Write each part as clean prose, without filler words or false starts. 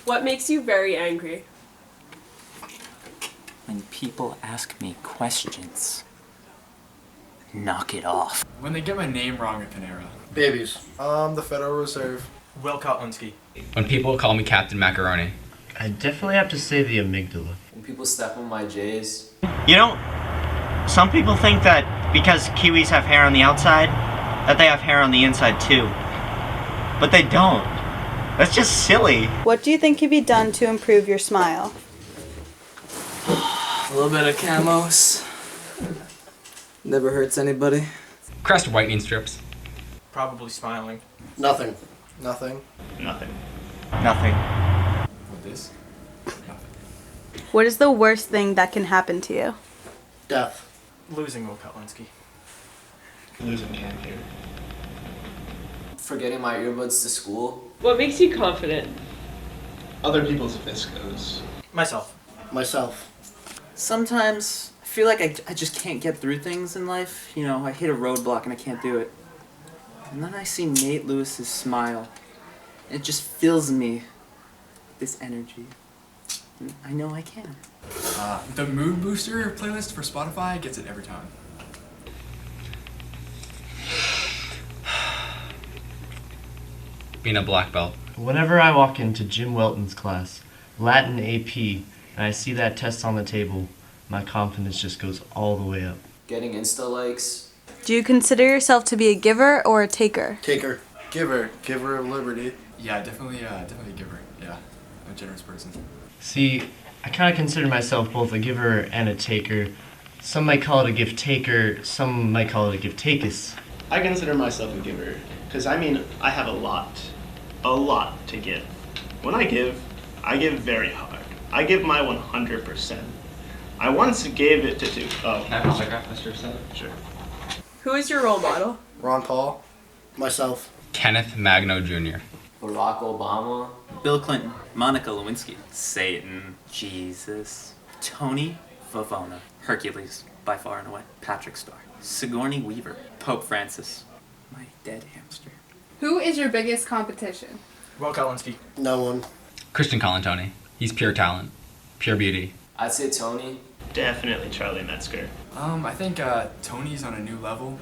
What makes you very angry? When people ask me questions, knock it off. When they get my name wrong at Panera. Babies. The Federal Reserve. Will Kotlinski. When people call me Captain Macaroni. I definitely have to say the amygdala. When people step on my J's. You know, some people think that because kiwis have hair on the outside, that they have hair on the inside too. But they don't. That's just silly. What do you think can be done to improve your smile? A little bit of camos. Never hurts anybody. Crest whitening strips. Probably smiling. Nothing. Nothing. Nothing. Nothing. With this? Nothing. What is the worst thing that can happen to you? Death. Losing Will Kotlinski. Losing can't hear. Forgetting my earbuds to school. What makes you confident? Other people's viscos. Myself. Myself. Sometimes I feel like I just can't get through things in life. You know, I hit a roadblock and I can't do it. And then I see Nate Lewis's smile. It just fills me with this energy. And I know I can. The Mood Booster playlist for Spotify gets it every time. Being a black belt. Whenever I walk into Jim Welton's class, Latin AP, and I see that test on the table, my confidence just goes all the way up. Getting Insta likes. Do you consider yourself to be a giver or a taker? Taker. Giver. Giver of liberty. Yeah, definitely a giver. Yeah, I'm a generous person. See, I kind of consider myself both a giver and a taker. Some might call it a gift taker, some might call it a gift takers. I consider myself a giver, because I have a lot to give. When I give very hard. I give my 100%. I once gave it to two. Oh. Can I have an autograph, Mr. Seller? Sure. Who is your role model? Ron Paul. Myself. Kenneth Magno Jr. Barack Obama. Bill Clinton, Monica Lewinsky, Satan, Jesus, Tony Vavona, Hercules, by far and away, Patrick Starr, Sigourney Weaver, Pope Francis, my dead hamster. Who is your biggest competition? Will Kotlinski. No one. Christian Colantoni. He's pure talent. Pure beauty. I'd say Tony. Definitely Charlie Metzger. I think Tony's on a new level.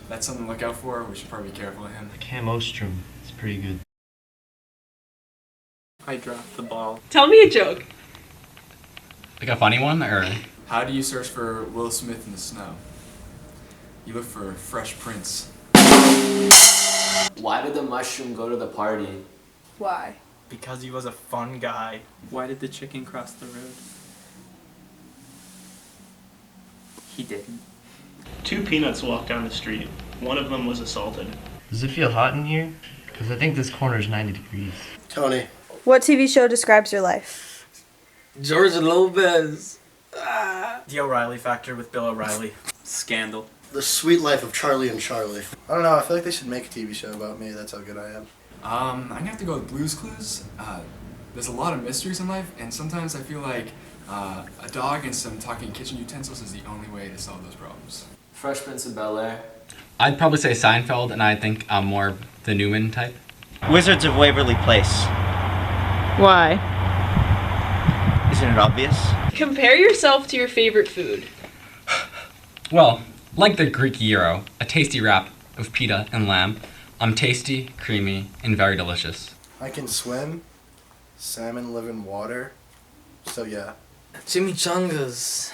That's something to look out for. We should probably be careful of him. Cam Ostrom is pretty good. I dropped the ball. Tell me a joke. Like a funny one, or? How do you search for Will Smith in the snow? You look for Fresh Prince. Why did the mushroom go to the party? Why? Because he was a fun guy. Why did the chicken cross the road? He didn't. Two peanuts walked down the street. One of them was assaulted. Does it feel hot in here? Because I think this corner is 90 degrees. Tony. What TV show describes your life? George Lopez. The O'Reilly Factor with Bill O'Reilly. Scandal. The Sweet Life of Charlie and Charlie. I don't know, I feel like they should make a TV show about me. That's how good I am. I'm gonna have to go with Blue's Clues. There's a lot of mysteries in life, and sometimes I feel like a dog and some talking kitchen utensils is the only way to solve those problems. Fresh Prince of Bel-Air. I'd probably say Seinfeld, and I think I'm more the Newman type. Wizards of Waverly Place. Why? Isn't it obvious? Compare yourself to your favorite food. Well, like the Greek gyro, a tasty wrap of pita and lamb, I'm tasty, creamy, and very delicious. I can swim. Salmon live in water. So yeah. Chimichangas.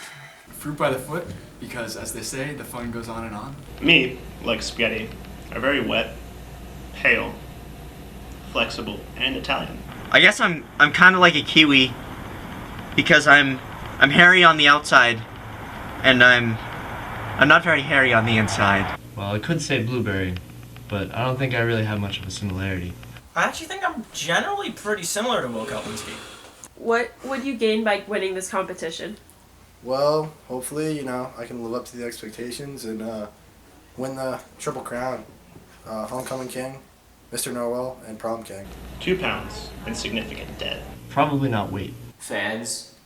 Fruit by the foot, because as they say, the fun goes on and on. Me, like spaghetti, are very wet, pale, flexible, and Italian. I guess I'm kind of like a kiwi because I'm hairy on the outside and I'm not very hairy on the inside. Well, I could say blueberry, but I don't think I really have much of a similarity. I actually think I'm generally pretty similar to Will Kotlinski. What would you gain by winning this competition? Well, hopefully, I can live up to the expectations and win the Triple Crown. Homecoming King, Mr. Norwell, and Prom King. 2 pounds and significant debt. Probably not weight. Fans.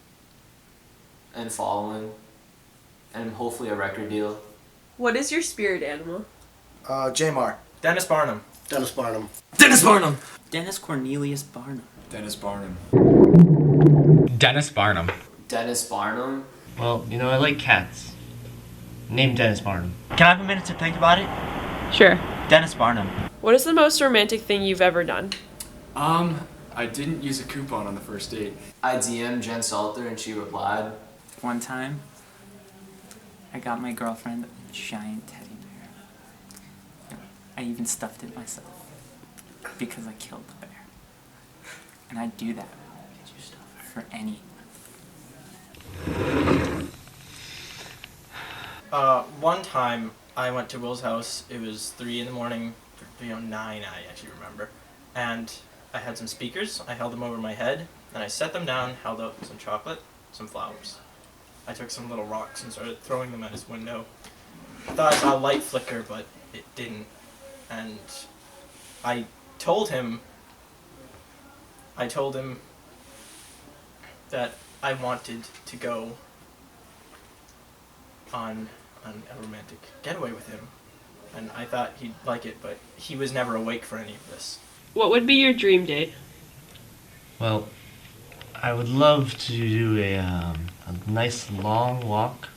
And following. And hopefully a record deal. What is your spirit animal? Jamar. Dennis Barnum. Dennis Barnum. Dennis Barnum! Dennis Cornelius Barnum. Dennis Barnum. Dennis Barnum. Dennis Barnum? Well, I like cats. Name Dennis Barnum. Can I have a minute to think about it? Sure. Dennis Barnum. What is the most romantic thing you've ever done? I didn't use a coupon on the first date. I DM'd Jen Salter and she replied. One time, I got my girlfriend a giant teddy bear. I even stuffed it myself because I killed the bear. And I'd do that for any. One time I went to Will's house. It was 3 in the morning, 3:09 I actually remember. And I had some speakers. I held them over my head, and I set them down, held out some chocolate, some flowers. I took some little rocks and started throwing them at his window. I thought I saw a light flicker, but it didn't. And I told him that I wanted to go on a romantic getaway with him. And I thought he'd like it, but he was never awake for any of this. What would be your dream date? Well, I would love to do a nice long walk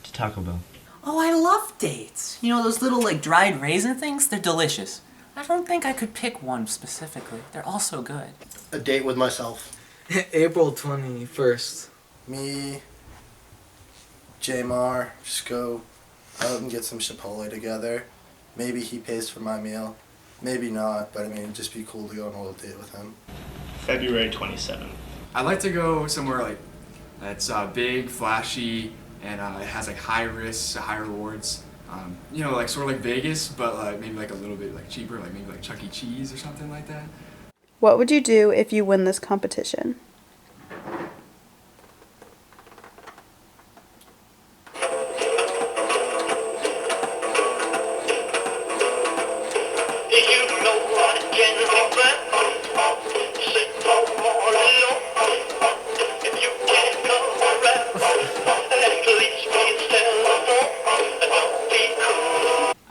to Taco Bell. Oh, I love dates. Those little dried raisin things? They're delicious. I don't think I could pick one specifically. They're all so good. A date with myself. April 21st. Me, Jamar, just go out and get some Chipotle together. Maybe he pays for my meal. Maybe not, but it'd just be cool to go on a little date with him. February 27th. I'd like to go somewhere that's big, flashy, and it has high risks, high rewards. Sort of like Vegas, but maybe a little bit cheaper, maybe Chuck E. Cheese or something like that. What would you do if you win this competition?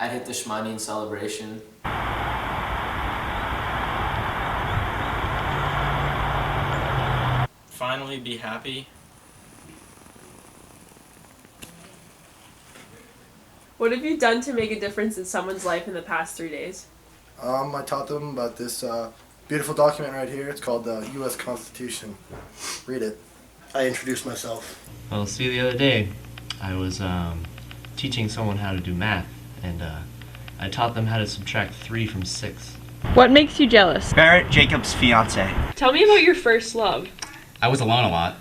I'd hit the Shmani in celebration. Finally be happy. What have you done to make a difference in someone's life in the past 3 days? I taught them about this beautiful document right here. It's called the U.S. Constitution. Read it. I introduced myself. Well, see, the other day, I was teaching someone how to do math, and I taught them how to subtract 3 from 6. What makes you jealous? Barrett Jacobs' fiance. Tell me about your first love. I was alone a lot.